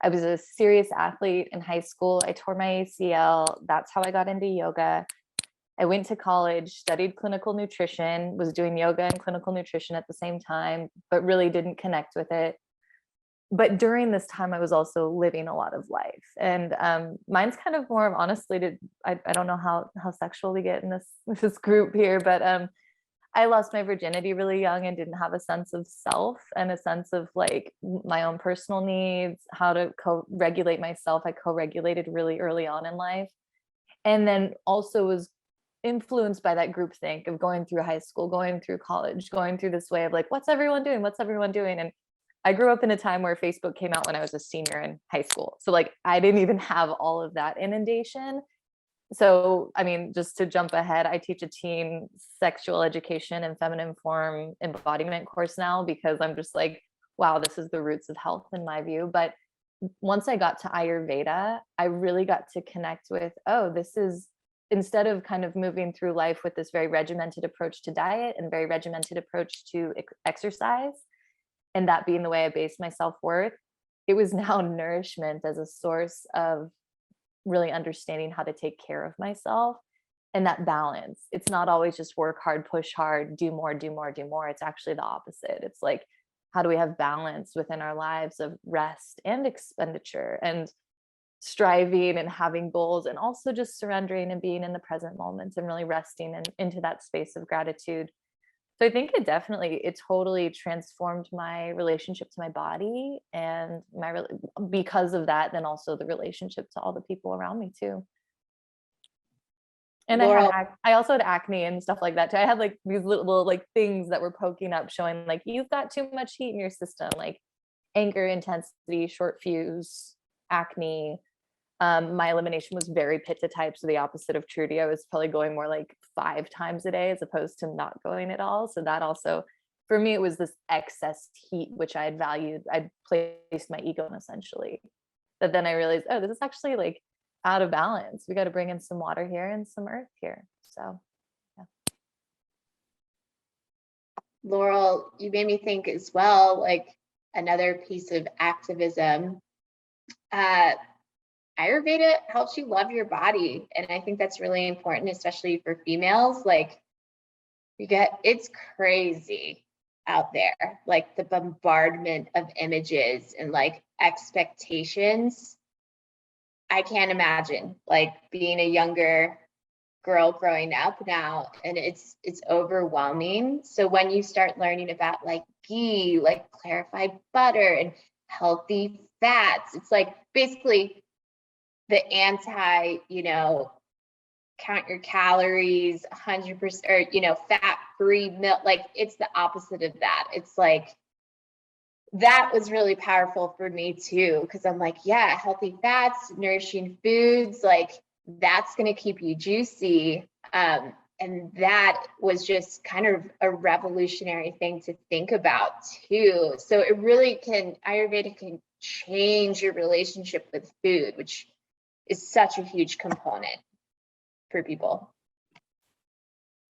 I was a serious athlete in high school. I tore my ACL. That's how I got into yoga. I went to college, studied clinical nutrition, was doing yoga and clinical nutrition at the same time, but really didn't connect with it. But during this time, I was also living a lot of life. And mine's kind of more of, honestly, I don't know how sexual we get in this group here, but I lost my virginity really young and didn't have a sense of self and a sense of like my own personal needs, how to co-regulate myself. I co-regulated really early on in life. And then also was influenced by that groupthink of going through high school, going through college, going through this way of like, what's everyone doing? What's everyone doing? And I grew up in a time where Facebook came out when I was a senior in high school. So like, I didn't even have all of that inundation. So, I mean, just to jump ahead, I teach a teen sexual education and feminine form embodiment course now, because I'm just like, wow, this is the roots of health in my view. But once I got to Ayurveda, I really got to connect with, this is, instead of kind of moving through life with this very regimented approach to diet and very regimented approach to exercise, and that being the way I based my self-worth, it was now nourishment as a source of really understanding how to take care of myself. And that balance, it's not always just work hard, push hard, do more, do more, do more. It's actually the opposite. It's like, how do we have balance within our lives of rest and expenditure and striving and having goals, and also just surrendering and being in the present moment and really resting into that space of gratitude. So I think it totally transformed my relationship to my body, and because of that, then also the relationship to all the people around me too. And Laurel, I also had acne and stuff like that too. I had like these little like things that were poking up showing like, you've got too much heat in your system, like anger, intensity, short fuse, acne. My elimination was very pitta type, so the opposite of Trudy. I was probably going more like 5 times a day as opposed to not going at all. So that also, for me, it was this excess heat, which I had valued. I'd placed my ego in essentially. But then I realized, this is actually like out of balance. We got to bring in some water here and some earth here. So yeah. Laurel, you made me think as well, like another piece of activism. Ayurveda helps you love your body. And I think that's really important, especially for females. Like it's crazy out there, like the bombardment of images and like expectations. I can't imagine like being a younger girl growing up now, and it's overwhelming. So when you start learning about like ghee, like clarified butter and healthy fats, it's like basically the anti, count your calories 100%, or fat-free milk. Like it's the opposite of that. It's like that was really powerful for me too, because I'm like, yeah, healthy fats, nourishing foods, like that's going to keep you juicy. And that was just kind of a revolutionary thing to think about too. So it really Ayurveda can change your relationship with food, which is such a huge component for people.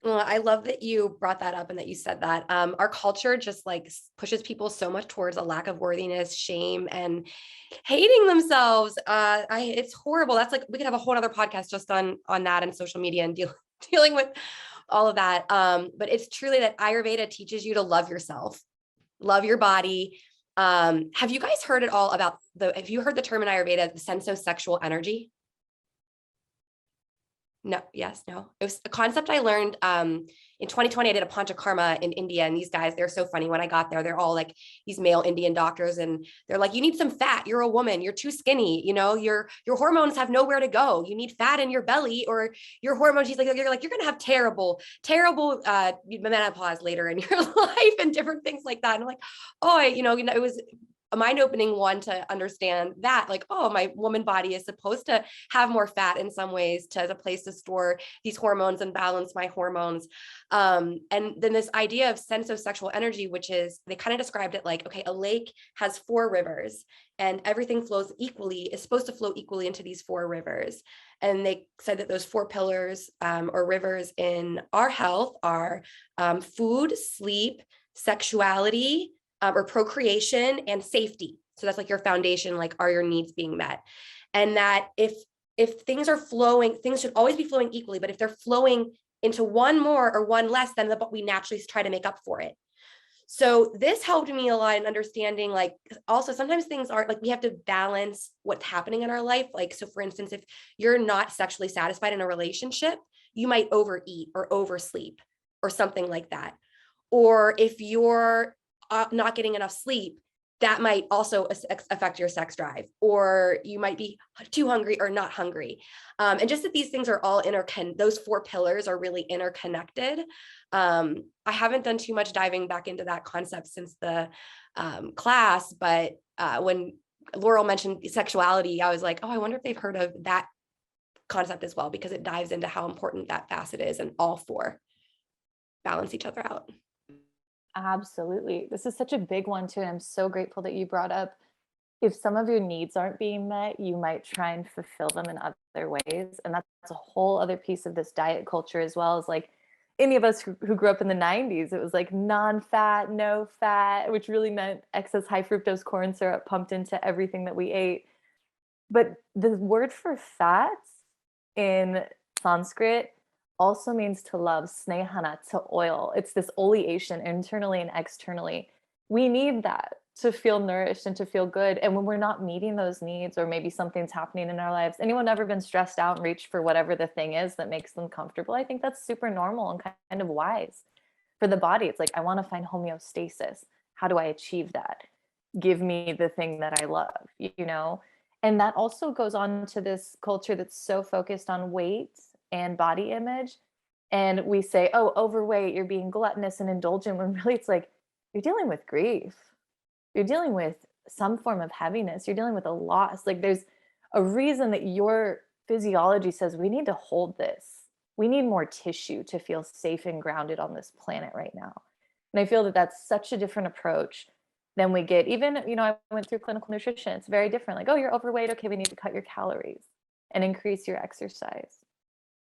Well, I love that you brought that up and that you said that. Our culture just like pushes people so much towards a lack of worthiness, shame, and hating themselves. It's horrible. That's like, we could have a whole other podcast just on that and social media and dealing with all of that. But it's truly that Ayurveda teaches you to love yourself, love your body. Have you guys heard at all about have you heard the term in Ayurveda, the sensosexual energy? No, yes, no. It was a concept I learned in 2020. I did a panchakarma in India, and these guys, they're so funny. When I got there, they're all like these male Indian doctors, and they're like, you need some fat. You're a woman. You're too skinny. Your hormones have nowhere to go. You need fat in your belly, or your hormones. You're gonna have terrible menopause later in your life, and different things like that. And I'm like, oh, it was a mind-opening one to understand that, like, oh, my woman body is supposed to have more fat in some ways as a place to store these hormones and balance my hormones. And then this idea of sensosexual energy, which is, they kind of described it like, okay, a lake has 4 rivers and everything is supposed to flow equally into these 4 rivers. And they said that those 4 pillars or rivers in our health are food, sleep, sexuality, or procreation, and safety. So that's like your foundation, like, are your needs being met? And that if things are flowing, things should always be flowing equally, but if they're flowing into one more or one less, then we naturally try to make up for it. So this helped me a lot in understanding, like, also sometimes things aren't like, we have to balance what's happening in our life. Like, so for instance, if you're not sexually satisfied in a relationship, you might overeat or oversleep or something like that. Or if you're not getting enough sleep, that might also affect your sex drive, or you might be too hungry or not hungry. And just that these things are all those 4 pillars are really interconnected. I haven't done too much diving back into that concept since the class, but when Laurel mentioned sexuality, I was like, oh, I wonder if they've heard of that concept as well, because it dives into how important that facet is, and all 4 balance each other out. Absolutely. This is such a big one too. And I'm so grateful that you brought up, if some of your needs aren't being met, you might try and fulfill them in other ways. And that's a whole other piece of this diet culture, as well as like any of us who grew up in the 90s. It was like non-fat, no fat, which really meant excess high fructose corn syrup pumped into everything that we ate. But the word for fats in Sanskrit also means to love, snehana, to oil. It's this oleation internally and externally. We need that to feel nourished and to feel good. And when we're not meeting those needs, or maybe something's happening in our lives, anyone ever been stressed out and reached for whatever the thing is that makes them comfortable? I think that's super normal and kind of wise for the body. It's like, I want to find homeostasis. How do I achieve that? Give me the thing that I love, And that also goes on to this culture that's so focused on weight and body image. And we say, oh, overweight, you're being gluttonous and indulgent, when really it's like, you're dealing with grief. You're dealing with some form of heaviness. You're dealing with a loss. Like, there's a reason that your physiology says, we need to hold this. We need more tissue to feel safe and grounded on this planet right now. And I feel that that's such a different approach than we get. Even, I went through clinical nutrition. It's very different. Like, oh, you're overweight. Okay, we need to cut your calories. and increase your exercise.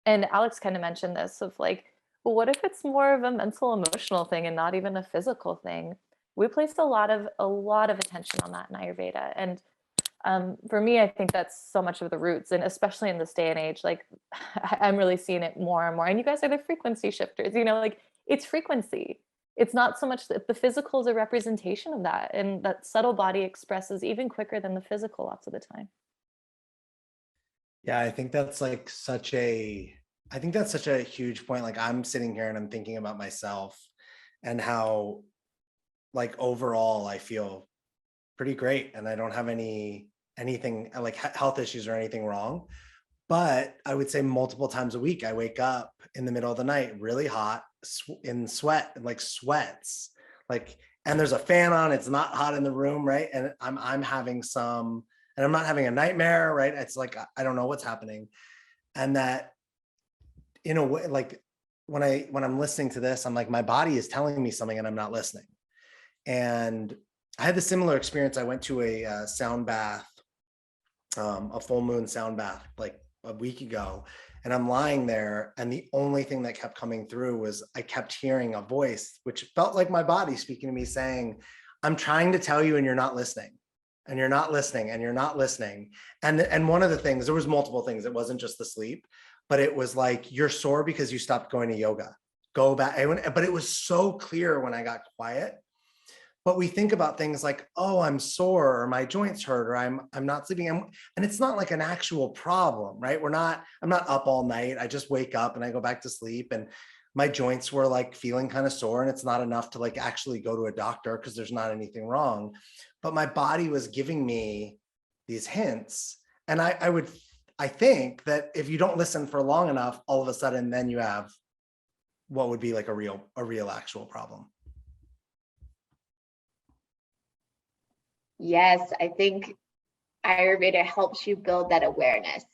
And Alex kind of mentioned this of like, well, what if it's more of a mental, emotional thing and not even a physical thing? We place a lot of attention on that in Ayurveda. And for me, I think that's so much of the roots, and especially in this day and age, like I'm really seeing it more and more. And you guys are the frequency shifters, you know, like it's frequency. It's not so much that the physical is a representation of that, and that subtle body expresses even quicker than the physical lots of the time. Yeah, I think that's such a huge point. Like I'm sitting here and I'm thinking about myself and how like overall I feel pretty great and I don't have anything like health issues or anything wrong. But I would say multiple times a week, I wake up in the middle of the night, really hot, in sweat, like sweats, like, and there's a fan on, it's not hot in the room, right? And I'm having some, and I'm not having a nightmare, right? It's like, I don't know what's happening. And that in a way, like when I'm listening to this, I'm like, my body is telling me something and I'm not listening. And I had the similar experience. I went to a sound bath, a full moon sound bath, like a week ago, and I'm lying there, and the only thing that kept coming through was I kept hearing a voice, which felt like my body speaking to me saying, I'm trying to tell you and you're not listening, and you're not listening, and you're not listening. And one of the things, there was multiple things. It wasn't just the sleep, but it was like, you're sore because you stopped going to yoga. Go back. But it was so clear when I got quiet. But we think about things like, oh, I'm sore, or my joints hurt, or I'm not sleeping. And it's not like an actual problem, right? I'm not up all night. I just wake up and I go back to sleep, and my joints were like feeling kind of sore, and it's not enough to like actually go to a doctor because there's not anything wrong. But my body was giving me these hints. And I think that if you don't listen for long enough, all of a sudden, then you have what would be like a real actual problem. Yes, I think Ayurveda helps you build that awareness.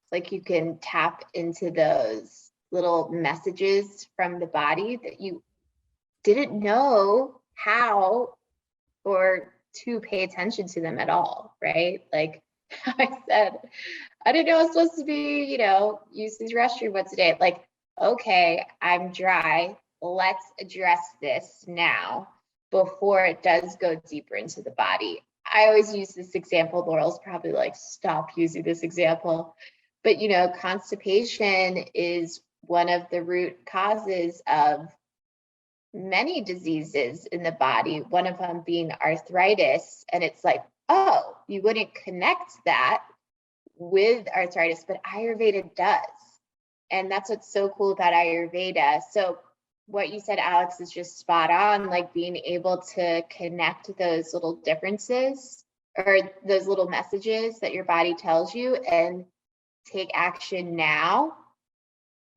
Like you can tap into those little messages from the body that you didn't know how or to pay attention to them at all, right? Like I said, I didn't know I was supposed to be, use this restroom once a day. Like, okay, I'm dry. Let's address this now before it does go deeper into the body. I always use this example. Laurel's probably like, stop using this example. But, constipation is one of the root causes of many diseases in the body, one of them being arthritis. And it's like, oh, you wouldn't connect that with arthritis, but Ayurveda does. And that's what's so cool about Ayurveda. So what you said, Alex, is just spot on, like being able to connect those little differences or those little messages that your body tells you and take action now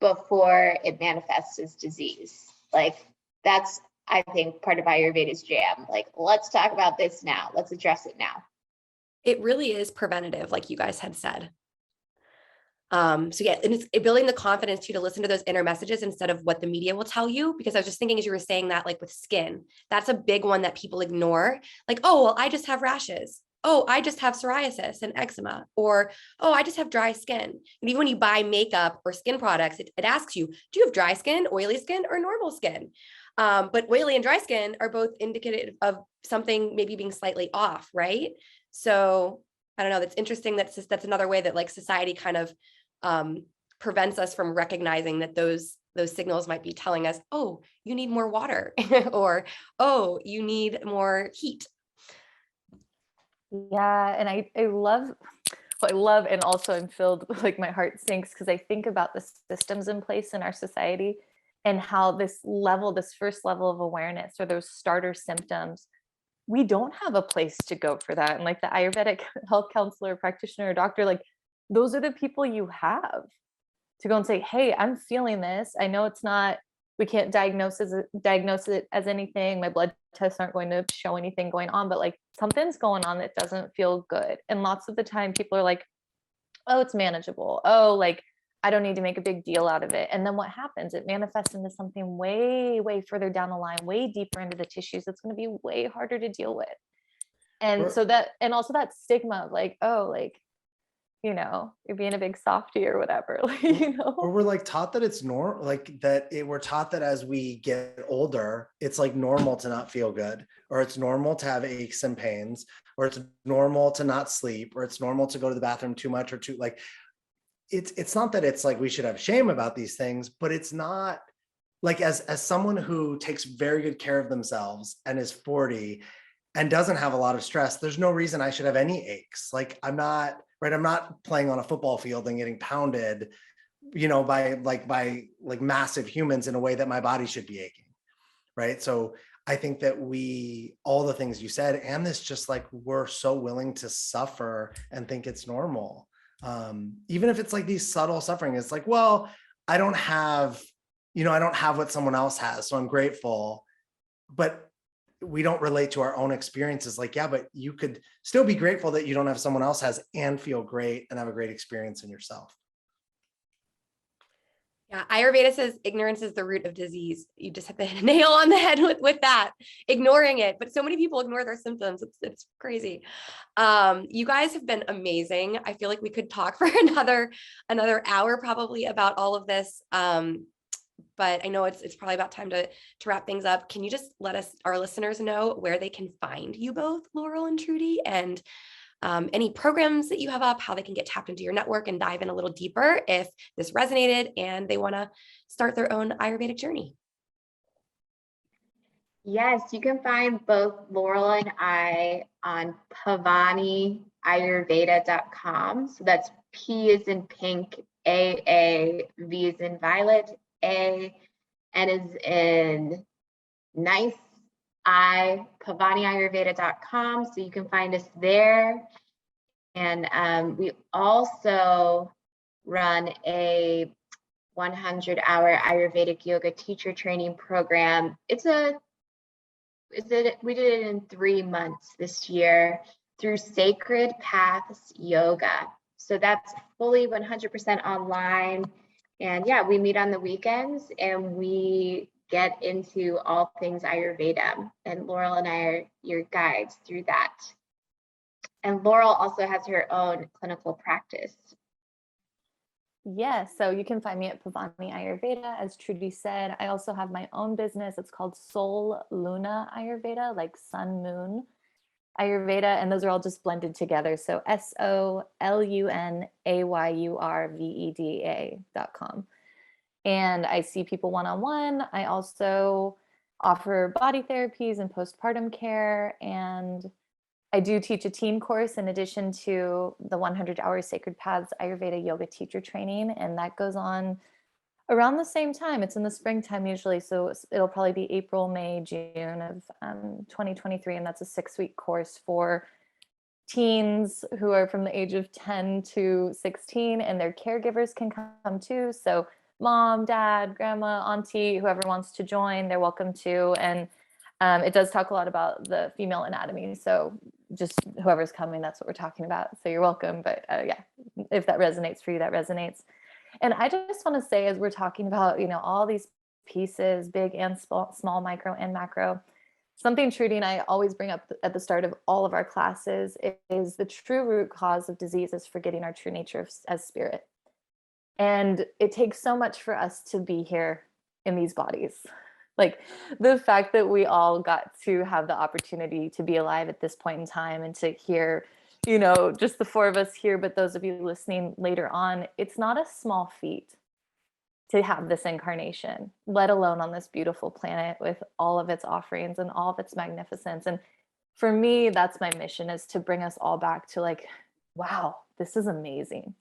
before it manifests as disease. Like that's, I think, part of Ayurveda's jam. Like, let's talk about this now. Let's address it now. It really is preventative, like you guys had said. So yeah, and it's building the confidence to listen to those inner messages instead of what the media will tell you. Because I was just thinking as you were saying that, like with skin, that's a big one that people ignore. Like, oh, well, I just have rashes. Oh, I just have psoriasis and eczema, or, oh, I just have dry skin. And even when you buy makeup or skin products, it asks you, do you have dry skin, oily skin, or normal skin? But oily and dry skin are both indicative of something maybe being slightly off, right? So I don't know, that's interesting. That's another way that like society kind of prevents us from recognizing that those signals might be telling us, oh, you need more water, or, oh, you need more heat. Yeah, and I love, and also I'm filled, like my heart sinks because I think about the systems in place in our society and how this first level of awareness or those starter symptoms, we don't have a place to go for that. And like the Ayurvedic health counselor, practitioner, or doctor, like those are the people you have to go and say, hey, I'm feeling this. I know it's not, we can't diagnose it as anything. My blood tests aren't going to show anything going on, but like something's going on that doesn't feel good. And lots of the time people are like, oh, it's manageable. Oh, like I don't need to make a big deal out of it. And then what happens? It manifests into something way, way further down the line, way deeper into the tissues. It's going to be way harder to deal with. And so that, and also that stigma of like, oh, like, you're being a big softie or whatever, Or we're like taught that it's normal, like that we're taught that as we get older, it's like normal to not feel good, or it's normal to have aches and pains, or it's normal to not sleep, or it's normal to go to the bathroom too much or too, like, it's not that it's like we should have shame about these things, but it's not like, as someone who takes very good care of themselves and is 40 and doesn't have a lot of stress, there's no reason I should have any aches. Like, I'm not, right, I'm not playing on a football field and getting pounded, by massive humans in a way that my body should be aching, right? So I think that all the things you said, and this, just like, we're so willing to suffer and think it's normal. Even if it's like these subtle suffering, it's like, well, I don't have what someone else has, so I'm grateful. But we don't relate to our own experiences. Like, yeah, but you could still be grateful that you don't have someone else has, and feel great and have a great experience in yourself. Yeah, Ayurveda says ignorance is the root of disease. You just hit the nail on the head with that, ignoring it. But so many people ignore their symptoms. It's crazy. You guys have been amazing. I feel like we could talk for another hour probably about all of this. But I know it's probably about time to wrap things up. Can you just let our listeners know where they can find you both, Laurel and Trudy, and any programs that you have up, how they can get tapped into your network and dive in a little deeper if this resonated and they want to start their own Ayurvedic journey? Yes, you can find both Laurel and I on PAAVANI Ayurveda.com. So that's P is in pink, V is in violet, N is in nice, PAAVANI Ayurveda.com. So you can find us there. And we also run a 100-hour Ayurvedic yoga teacher training program. We did it in 3 months this year through Sacred Paths Yoga. So that's fully 100% online. And yeah, we meet on the weekends and we get into all things Ayurveda. And Laurel and I are your guides through that. And Laurel also has her own clinical practice. Yes, so you can find me at PAAVANI Ayurveda, as Trudy said. I also have my own business. It's called Sol Luna Ayurveda, like sun, moon Ayurveda, and those are all just blended together. So SOLUNAYURVEDA.com. And I see people one-on-one. I also offer body therapies and postpartum care, and I do teach a teen course in addition to the 100-hour Sacred Paths Ayurveda yoga teacher training. And that goes on around the same time. It's in the springtime usually. So it'll probably be April, May, June of 2023. And that's a 6-week course for teens who are from the age of 10 to 16, and their caregivers can come too. So mom, dad, grandma, auntie, whoever wants to join, they're welcome to. And it does talk a lot about the female anatomy. So just whoever's coming, that's what we're talking about. So you're welcome. But yeah, if that resonates for you, that resonates. And I just want to say, as we're talking about, all these pieces, big and small, micro and macro, something Trudy and I always bring up at the start of all of our classes is the true root cause of disease is forgetting our true nature as spirit. And it takes so much for us to be here in these bodies. Like the fact that we all got to have the opportunity to be alive at this point in time and to hear, just the 4 of us here, but those of you listening later on, it's not a small feat to have this incarnation, let alone on this beautiful planet with all of its offerings and all of its magnificence. And for me, that's my mission, is to bring us all back to like, wow, this is amazing.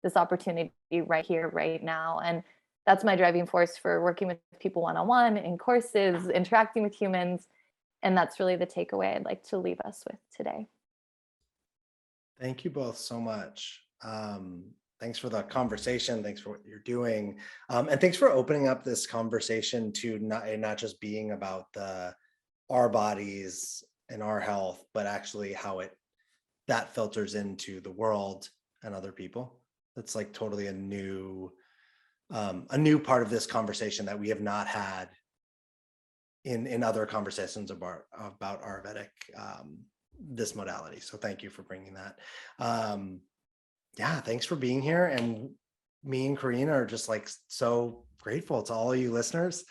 This opportunity right here, right now. And that's my driving force for working with people one-on-one in courses, interacting with humans. And that's really the takeaway I'd like to leave us with today. Thank you both so much. Thanks for the conversation. Thanks for what you're doing. And thanks for opening up this conversation to not just being about our bodies and our health, but actually how that filters into the world and other people. That's like totally a new part of this conversation that we have not had in other conversations about Ayurvedic, this modality. So thank you for bringing that. yeah, thanks for being here. And me and Corene are just like so grateful to all you listeners.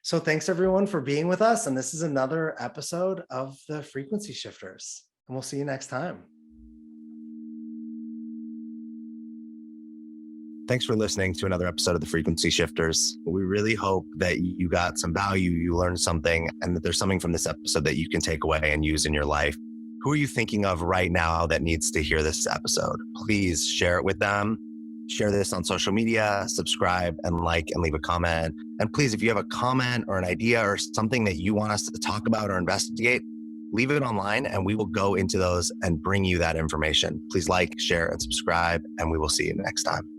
So thanks everyone for being with us. And this is another episode of the Frequency Shifters. And we'll see you next time. Thanks for listening to another episode of the Frequency Shifters. We really hope that you got some value, you learned something, and that there's something from this episode that you can take away and use in your life. Who are you thinking of right now that needs to hear this episode? Please share it with them. Share this on social media, subscribe and like and leave a comment. And please, if you have a comment or an idea or something that you want us to talk about or investigate, leave it online and we will go into those and bring you that information. Please like, share, and subscribe, and we will see you next time.